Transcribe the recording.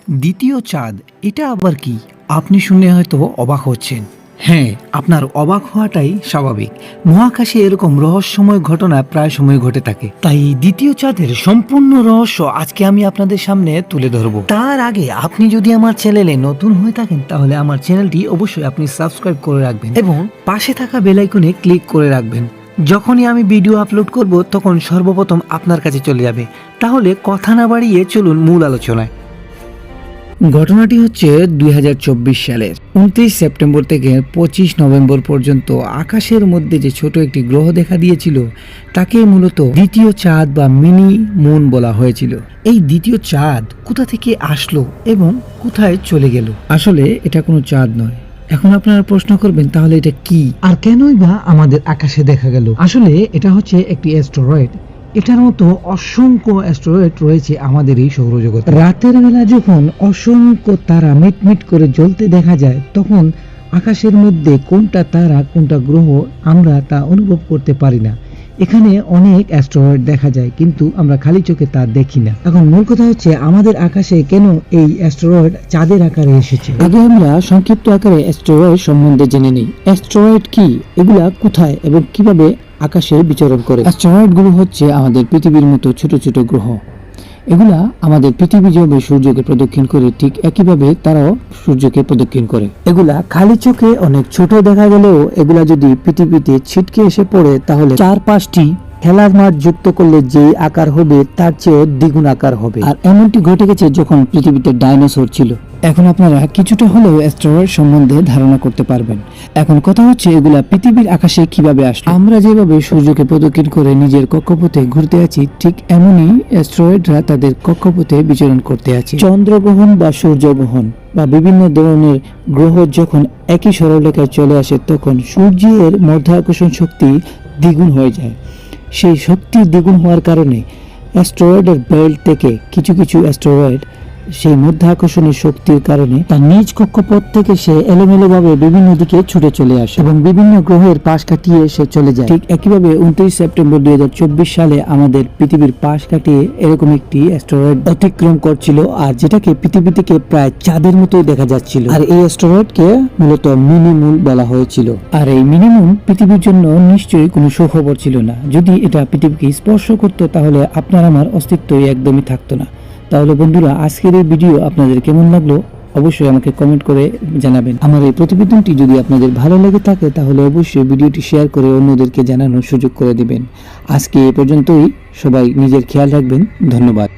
দ্বিতীয় চাঁদ, এটা আবার কি? আপনি শুনে হয়তো অবাক হচ্ছেন। হ্যাঁ, আপনার অবাক হওয়াটাই স্বাভাবিক। মহাকাশে এরকম রহস্যময় ঘটনা প্রায় সময় ঘটে থাকে। তাই দ্বিতীয় চাঁদের সম্পূর্ণ রহস্য আজকে আমি আপনাদের সামনে তুলে ধরব। তার আগে আপনি যদি আমার চ্যানেলে নতুন হয়ে থাকেন তাহলে আমার চ্যানেলটি অবশ্যই আপনি সাবস্ক্রাইব করে রাখবেন এবং পাশে থাকা বেল আইকনে ক্লিক করে রাখবেন। যখনই আমি ভিডিও আপলোড করব তখন সর্বপ্রথম আপনার কাছে চলে যাবে। তাহলে কথা না বাড়িয়ে চলুন মূল আলোচনায়। ঘটনাটি হচ্ছে 2024 সালের 29 সেপ্টেম্বর থেকে 25 নভেম্বর পর্যন্ত আকাশের মধ্যে যে ছোট একটি গ্রহ দেখা দিয়েছিল তাকে মূলত দ্বিতীয় চাঁদ বা মিনি মুন বলা হয়েছিল। এই দ্বিতীয় চাঁদ কোথা থেকে আসলো এবং কোথায় চলে গেল? আসলে এটা কোনো চাঁদ নয়। এখন আপনারা প্রশ্ন করবেন তাহলে এটা কি আর কেনই বা আমাদের আকাশে দেখা গেল? আসলে এটা হচ্ছে একটি অ্যাস্টেরয়েড। এটার মতো অসংখ্য অ্যাস্টেরয়েড রয়েছে আমাদের এই সৌরজগতে। রাতের বেলা যখন অসংখ্য তারা মিটমিট করে জ্বলতে দেখা যায় তখন আকাশের মধ্যে কোনটা তারা কোনটা গ্রহ আমরা তা অনুভব করতে পারি না। এখানে অনেক অ্যাস্টেরয়েড দেখা যায় কিন্তু আমরা খালি চোখে তা দেখি না। এখন মূল কথা হচ্ছে আমাদের আকাশে কেন এই অ্যাস্টেরয়েড চাঁদের আকারে এসেছে। আগে আমরা সংক্ষিপ্ত আকারে অ্যাস্টেরয়েড সম্বন্ধে জেনে নিই। অ্যাস্টেরয়েড কি, এগুলা কোথায় এবং কিভাবে আকাশে বিচরণ করে? অ্যাস্টেরয়েড গুলো হচ্ছে আমাদের পৃথিবীর মতো ছোট ছোট গ্রহ। এগুলা আমাদের পৃথিবী যেভাবে সূর্যকে প্রদক্ষিণ করে ঠিক একইভাবে তারাও সূর্যকে প্রদক্ষিণ করে। এগুলা খালি চোখে অনেক ছোট দেখা গেলেও এগুলা যদি পৃথিবীতে ছিটকে এসে পড়ে তাহলে 4-5টি খেলার মাঠ যুক্ত করলে যে আকার হবে তার চেয়েও দ্বিগুণ আকার হবে। আর এমনটি ঘটে গেছে যখন পৃথিবীতে ডাইনোসর ছিল। এখন আপনারা কিছুটা হলেও অ্যাস্টেরয়েড সম্বন্ধে ধারণা করতে পারবেন। এখন কথা হচ্ছে এগুলা পৃথিবীর আকাশে কিভাবে আসলো। আমরা যেভাবে সূর্যকে প্রদক্ষিণ করে নিজের কক্ষপথে ঘুরতে আছি ঠিক এমনই অ্যাস্টেরয়েডরা তাদের কক্ষপথে বিচরণ করতে আছে। চন্দ্রগ্রহণ বা সূর্যগ্রহণ বা বিভিন্ন ধরনের গ্রহ যখন একই সরলরেখায় চলে আসে তখন সূর্যের মাধ্যাকর্ষণ শক্তি দ্বিগুণ হয়ে যায়। সেই শক্তি দ্বিগুণ হওয়ার কারণে অ্যাস্টেরয়েডের বেল্ট থেকে কিছু কিছু অ্যাস্টেরয়েড সেই মাধ্যাকর্ষণের শক্তির কারণে তার নিজ কক্ষপথ থেকে সে এলোমেলোভাবে বিভিন্ন দিকে ছুটে চলে আসে এবং বিভিন্ন গ্রহের পাশ কাটিয়ে সে চলে যায়। ঠিক একইভাবে 29 সেপ্টেম্বর 2024 সালে আমাদের পৃথিবীর পাশ কাটিয়ে এরকম একটি অ্যাস্টেরয়েড অতিক্রম করছিল আর যেটাকে পৃথিবী থেকে প্রায় চাঁদের মতোই দেখা যাচ্ছিল। আর এই অ্যাস্টেরয়েডকে মূলত মিনি মুন বলা হয়েছিল। আর এই মিনি মুন পৃথিবীর জন্য নিশ্চয়ই কোনো সুখবর ছিল না। যদি এটা পৃথিবীকে স্পর্শ করতো তাহলে আপনার আমার অস্তিত্বই একদমই থাকতো না। তাহলে বন্ধুরা আজকের এই ভিডিও আপনাদের কেমন লাগলো অবশ্যই আমাকে কমেন্ট করে জানাবেন। আমার এই প্রতিবেদনটি যদি আপনাদের ভালো লেগে থাকে তাহলে অবশ্যই ভিডিওটি শেয়ার করে অন্যদেরকে জানানোর সুযোগ করে দিবেন। আজকে এ পর্যন্তই। সবাই নিজের খেয়াল রাখবেন। ধন্যবাদ।